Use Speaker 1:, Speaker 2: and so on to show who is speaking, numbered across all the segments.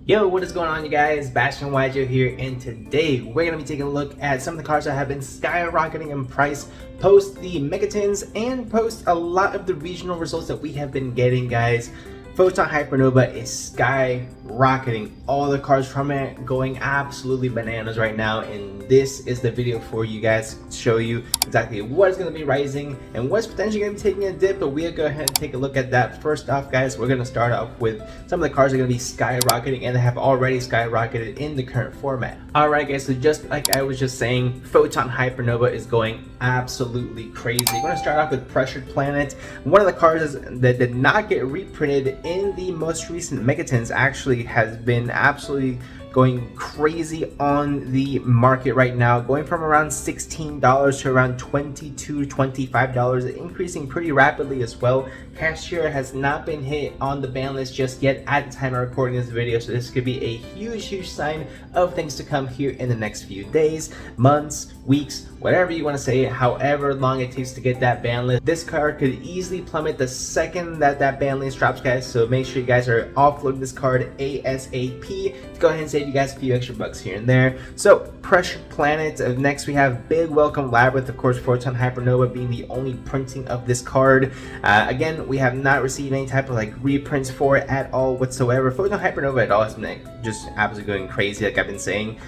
Speaker 1: Yo, what is going on, you guys? BashtianYgo here, and today we're going to be taking a look at some of the cards that have been skyrocketing in price post the Megatins and post a lot of the regional results that we have been getting, guys. Photon Hypernova is skyrocketing. All the cards from it going absolutely bananas right now, and this is the video for you guys to show you exactly what is going to be rising and what's potentially going to be taking a dip, but we'll go ahead and take a look at that. First off, guys, we're going to start off with some of the cards that are going to be skyrocketing and they have already skyrocketed in the current format. Alright guys, so just like I was just saying, Photon Hypernova is going absolutely crazy. We're going to start off with Pressured Planet. One of the cards that did not get reprinted in the most recent Megatins actually has been absolutely going crazy on the market right now, going from around $16 to around $22 to $25, increasing pretty rapidly as well. Cashier has not been hit on the ban list just yet at the time of recording this video, so this could be a huge sign of things to come here in the next few days, months, weeks, whatever you want to say, however long it takes to get that ban list. This card could easily plummet the second that ban list drops, guys, so make sure you guys are offloading this card ASAP to go ahead and save you guys a few extra bucks here and there. So Pressured Planet. Next we have Big Welcome Labyrinth, of course Photon Hypernova being the only printing of this card. Again, we have not received any type of like reprints for it at all whatsoever. Photon Hypernova at all has been just absolutely going crazy, like I've been saying.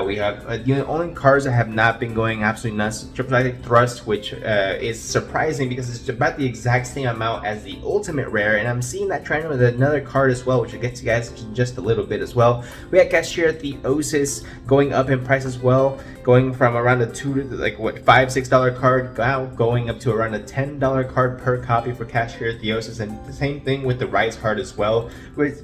Speaker 1: We have the only cards that have not been going absolutely nuts. Triple Thrust, which is surprising because it's about the exact same amount as the ultimate rare, and I'm seeing that trend with another card as well, which I'll get to you guys in just a little bit as well. We had Cashier Theosis going up in price as well, going from around a $2 to like what $5-6 card now going up to around a $10 card per copy for Cashier Theosis, and the same thing with the Rise card as well, which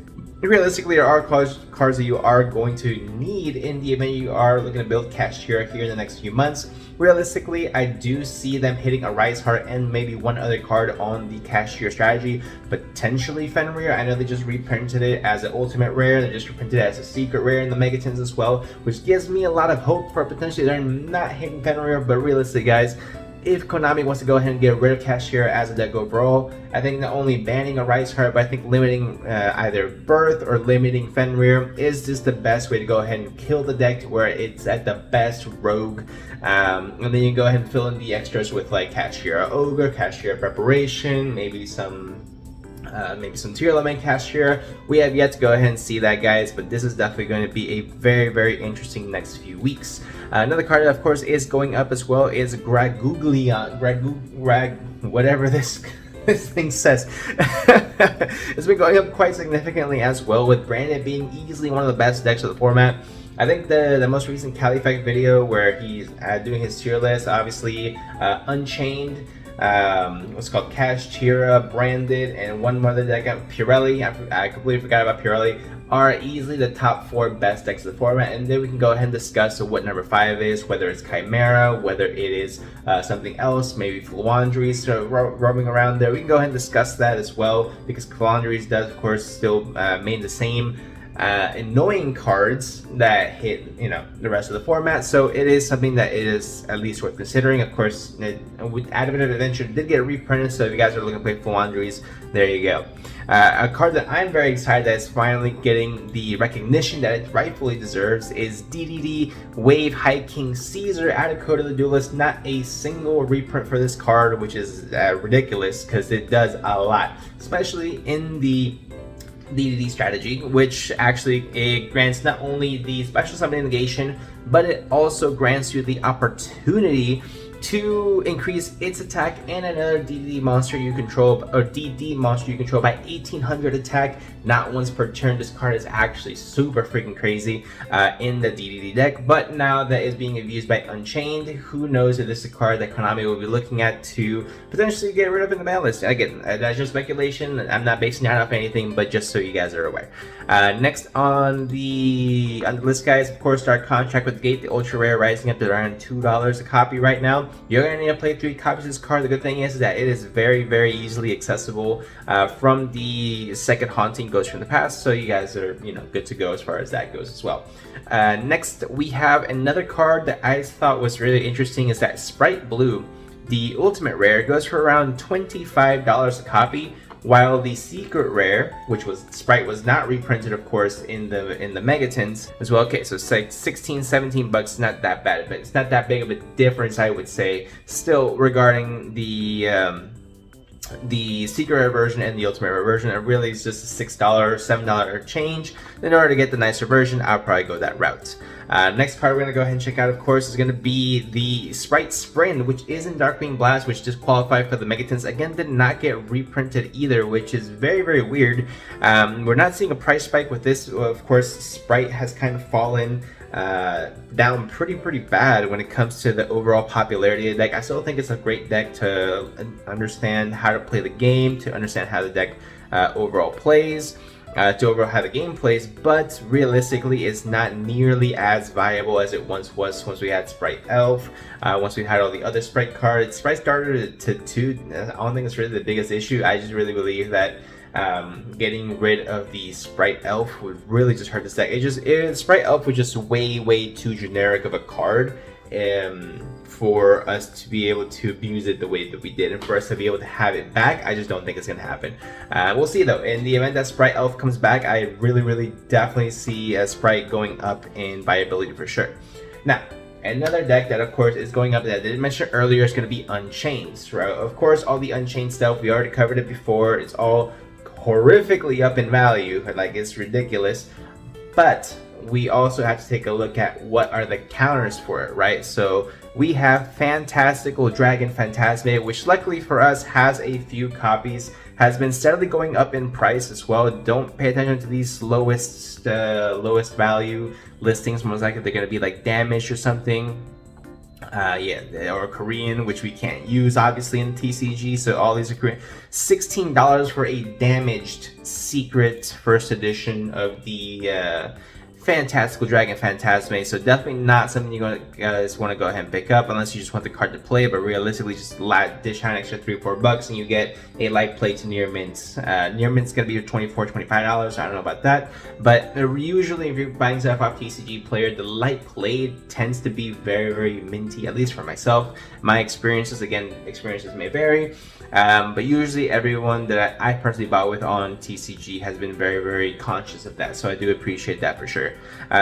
Speaker 1: realistically are cards that you are going to need in the event you are looking to build Cashier here in the next few months. Realistically, I do see them hitting a Rise card and maybe one other card on the Cashier strategy, potentially Fenrir. I know they just reprinted it as an ultimate rare, they just reprinted it as a secret rare in the Megatins as well, which gives me a lot of hope for potentially they're not hitting Fenrir. But realistically, guys, if Konami wants to go ahead and get rid of Cashier as a deck overall, I think not only banning a Rise card, but I think limiting either Birth or limiting Fenrir is just the best way to go ahead and kill the deck to where it's at the best rogue. And then you go ahead and fill in the extras with like Cashier Ogre, Cashier Preparation, maybe some tier element Cashier. We have yet to go ahead and see that, guys, but this is definitely going to be a very interesting next few weeks. Another card that of course is going up as well is Graguglion, whatever this thing says. It's been going up quite significantly as well, with Brandon being easily one of the best decks of the format. I think the most recent Califact video where he's doing his tier list, obviously Unchained, what's called Cash, Tira, Branded, and one more that I got, Pirelli. I completely forgot about Pirelli. Are easily the top 4 best decks of the format, and then we can go ahead and discuss what number 5 is, whether it's Chimera, whether it is something else, maybe Fluandries roaming around there. We can go ahead and discuss that as well, because Fluandries does of course still main the same annoying cards that hit the rest of the format, so it is something that it is at least worth considering. Of course, with Advent of Adventure did get reprinted, so if you guys are looking to play Fluandries, there you go. A card that I'm very excited that is finally getting the recognition that it rightfully deserves is DDD Wave High King Caesar out of Code of the Duelist. Not a single reprint for this card, which is ridiculous because it does a lot, especially in the DDD strategy, which actually it grants not only the special summon negation, but it also grants you the opportunity to increase its attack and another DD monster you control, or DD monster you control, by 1800 attack, not once per turn. This card is actually super freaking crazy in the DDD deck, but now that is being abused by Unchained, who knows if this is a card that Konami will be looking at to potentially get rid of in the ban list. Again, that's just speculation. I'm not basing that off anything, but just so you guys are aware. Next on the list, guys, of course, Dark Contract with Gate, the ultra rare, rising up to around $2 a copy right now. You're going to need to play 3 copies of this card. The good thing is that it is very easily accessible from the second Haunting Ghost from the Past, so you guys are good to go as far as that goes as well. Next we have another card that I thought was really interesting, is that Sprite Blue, the ultimate rare, goes for around $25 a copy, while the secret rare, which was Sprite, was not reprinted, of course, in the Megatins as well. Okay, so it's like 16-17 bucks, not that bad, but it's not that big of a difference, I would say, still, regarding the secret rare version and the ultimate rare version. It really is just a $6, $7 change. In order to get the nicer version, I'll probably go that route. Next card we're going to go ahead and check out, of course, is going to be the Sprite Sprint, which is in Darkwing Blast, which just qualified for the Megatins. Again, did not get reprinted either, which is very, very weird. We're not seeing a price spike with this. Of course, Sprite has kind of fallen down pretty bad when it comes to the overall popularity of the deck. I still think it's a great deck to understand how to play the game, to understand how the deck overall plays, to overall how the game plays, but realistically it's not nearly as viable as it once was, once we had Sprite Elf, once we had all the other Sprite cards. Sprite started to 2, I don't think it's really the biggest issue. I just really believe that getting rid of the Sprite Elf would really just hurt this deck. Sprite Elf was just way too generic of a card for us to be able to abuse it the way that we did, and for us to be able to have it back, I just don't think it's going to happen. We'll see though. In the event that Sprite Elf comes back, I really definitely see Sprite going up in viability for sure. Now, another deck that of course is going up that I didn't mention earlier is going to be Unchained, right? Of course, all the Unchained stuff, we already covered it before. It's all horrifically up in value, like it's ridiculous, but we also have to take a look at what are the counters for it, right? So we have Fantastical Dragon Phantasme, which luckily for us has a few copies, has been steadily going up in price as well. Don't pay attention to these lowest value listings. Most likely they're going to be like damaged or something. Or Korean, which we can't use obviously in TCG, so all these are Korean. $16 for a damaged secret first edition of the Fantastical Dragon Phantasme, so definitely not something you guys want to go ahead and pick up unless you just want the card to play, but realistically just dish out an extra $3-4 and you get a light play to near mint. Near mint's going to be $24-25, I don't know about that, but usually if you're buying stuff off TCG Player, the light play tends to be very minty, at least for myself. My experiences, again, experiences may vary, but usually everyone that I personally bought with on TCG has been very conscious of that, so I do appreciate that for sure.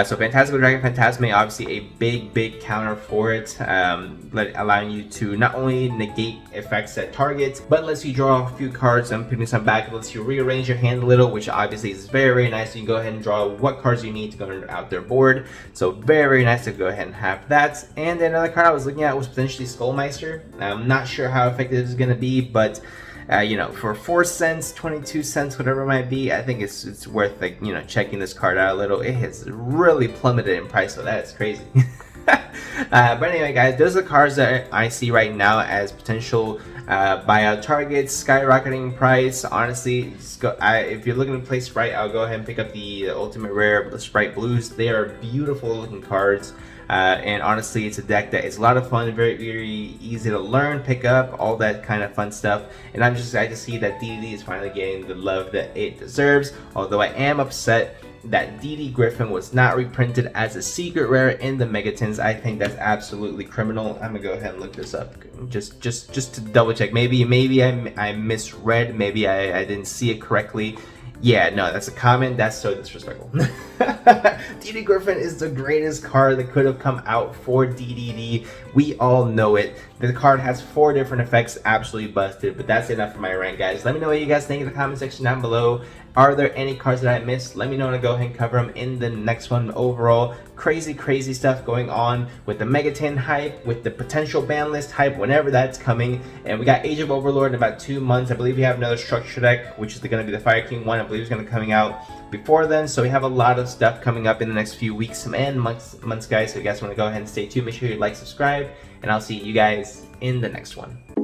Speaker 1: So Fantastical Dragon Phantasme, obviously a big counter for it, allowing you to not only negate effects at targets, but lets you draw a few cards and putting some back. It lets you rearrange your hand a little, which obviously is very nice. You can go ahead and draw what cards you need to go out their board, so very nice to go ahead and have that. And another card I was looking at was potentially Skullmeister. I'm not sure how effective this is going to be, but you know, for 4 cents, 22 cents, whatever it might be, I think it's worth, like, you know, checking this card out a little. It has really plummeted in price, so that is crazy. But anyway, guys, those are the cards that I see right now as potential buyout targets, skyrocketing in price. Honestly, if you're looking to play Sprite, I'll go ahead and pick up the Ultimate Rare Sprite Blues. They are beautiful looking cards. And honestly, it's a deck that is a lot of fun, very easy to learn, pick up, all that kind of fun stuff. And I just see that DD is finally getting the love that it deserves. Although I am upset that DD Griffin was not reprinted as a secret rare in the Megatins. I think that's absolutely criminal. I'm gonna go ahead and look this up just to double check. Maybe I misread. Maybe I didn't see it correctly. Yeah, no, that's a comment. That's so disrespectful. DD Griffin is the greatest card that could have come out for DDD. We all know it. The card has 4 different effects, absolutely busted. But that's enough for my rant, guys. Let me know what you guys think in the comment section down below. Are there any cards that I missed? Let me know and I'll go ahead and cover them in the next one. Overall, crazy stuff going on with the Megatin hype, with the potential ban list hype, whenever that's coming. And we got Age of Overlord in about 2 months. I believe we have another structure deck, which is going to be the Fire King one. I believe it's going to be coming out before then. So we have a lot of stuff coming up in the next few weeks and months, guys. So if you guys want to go ahead and stay tuned, make sure you like, subscribe, and I'll see you guys in the next one.